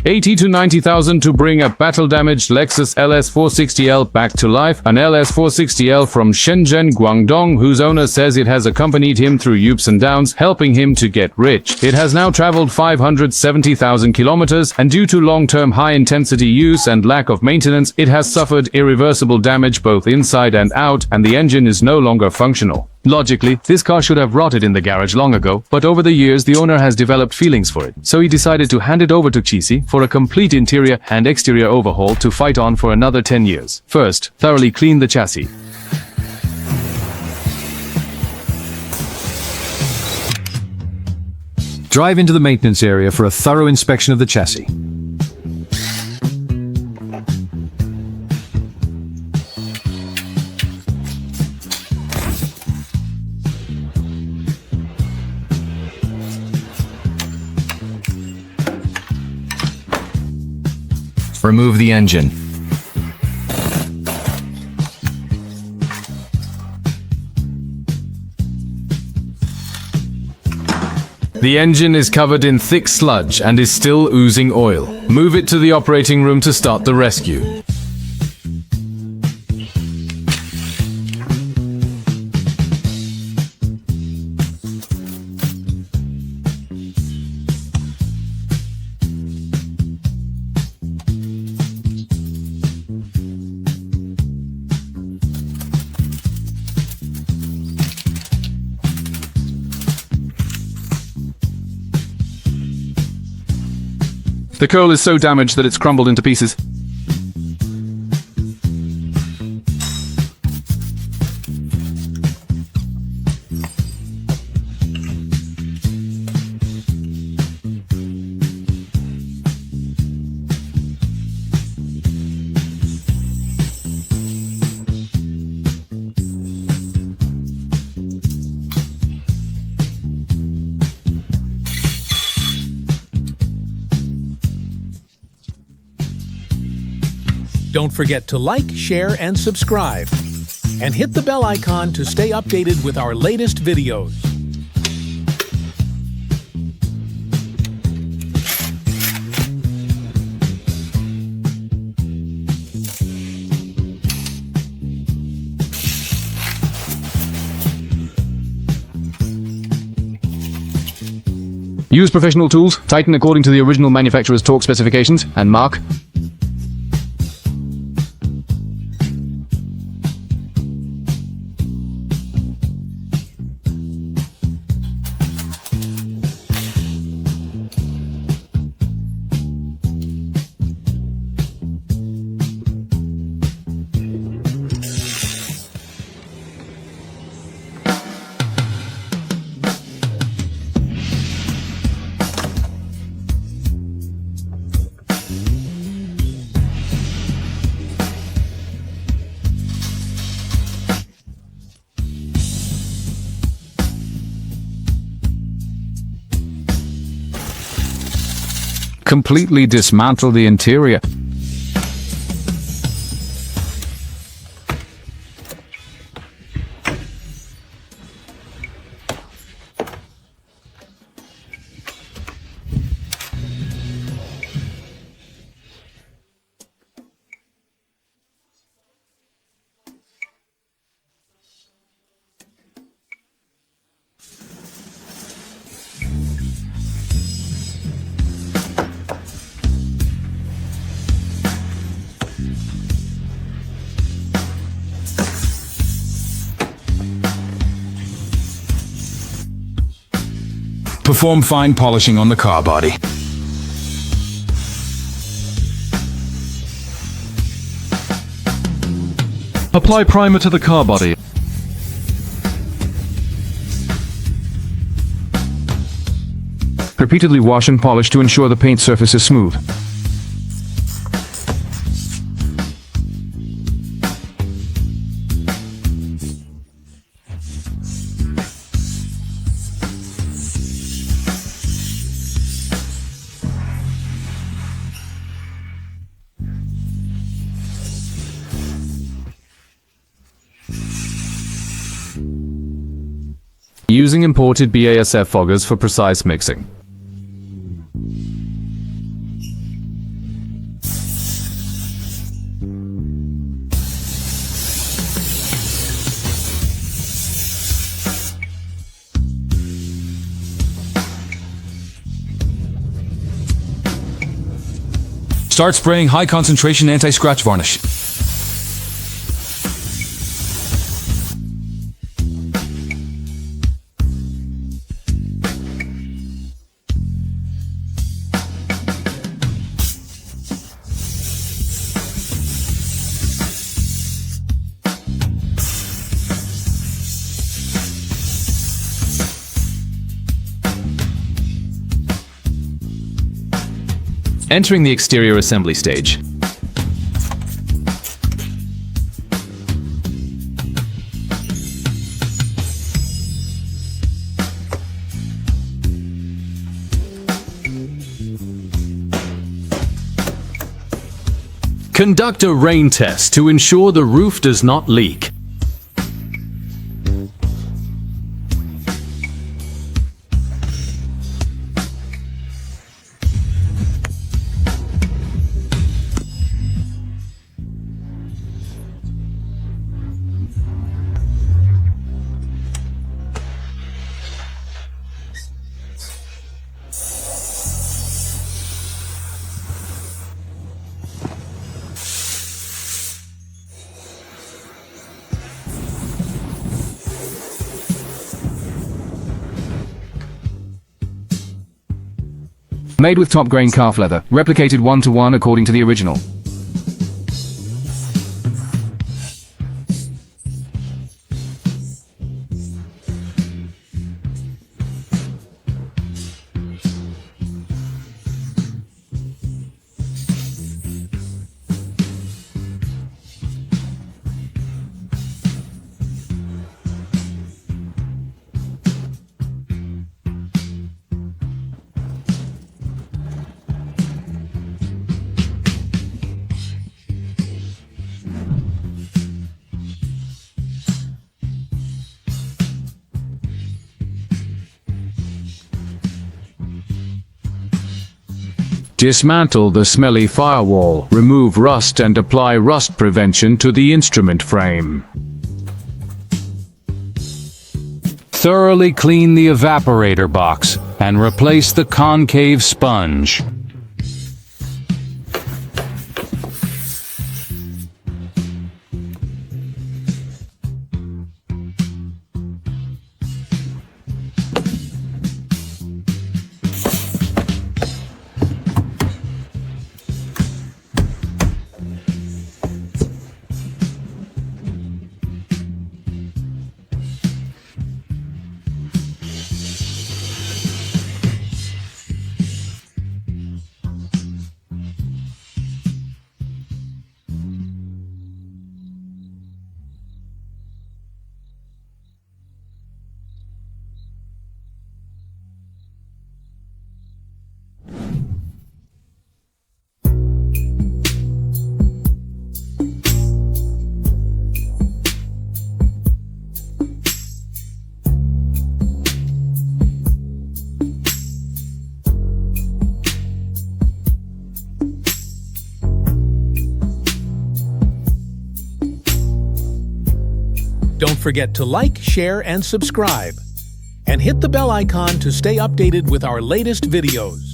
80 to 90,000 to bring a battle-damaged Lexus LS460L back to life. An LS460L from Shenzhen, Guangdong, whose owner says it has accompanied him through ups and downs, helping him to get rich. It has now traveled 570,000 kilometers, and due to long-term high-intensity use and lack of maintenance, it has suffered irreversible damage both inside and out, and the engine is no longer functional. Logically, this car should have rotted in the garage long ago, but over the years the owner has developed feelings for it, so he decided to hand it over to Qixi for a complete interior and exterior overhaul to fight on for another 10 years. First, thoroughly clean the chassis. Drive into the maintenance area for a thorough inspection of the chassis. Remove the engine. The engine is covered in thick sludge and is still oozing oil. Move it to the operating room to start the rescue. The coal is so damaged that it's crumbled into pieces. Don't forget to like, share, and subscribe. And hit the bell icon to stay updated with our latest videos. Use professional tools, tighten according to the original manufacturer's torque specifications, and mark. Completely dismantle the interior. Perform fine polishing on the car body. Apply primer to the car body. Repeatedly wash and polish to ensure the paint surface is smooth. Using imported BASF foggers for precise mixing. Start spraying high concentration anti-scratch varnish. Entering the exterior assembly stage. Conduct a rain test to ensure the roof does not leak. Made with top-grain calf leather, replicated 1-to-1 according to the original. Dismantle the smelly firewall, remove rust and apply rust prevention to the instrument frame. Thoroughly clean the evaporator box and replace the concave sponge. Don't forget to like, share, and subscribe. And hit the bell icon to stay updated with our latest videos.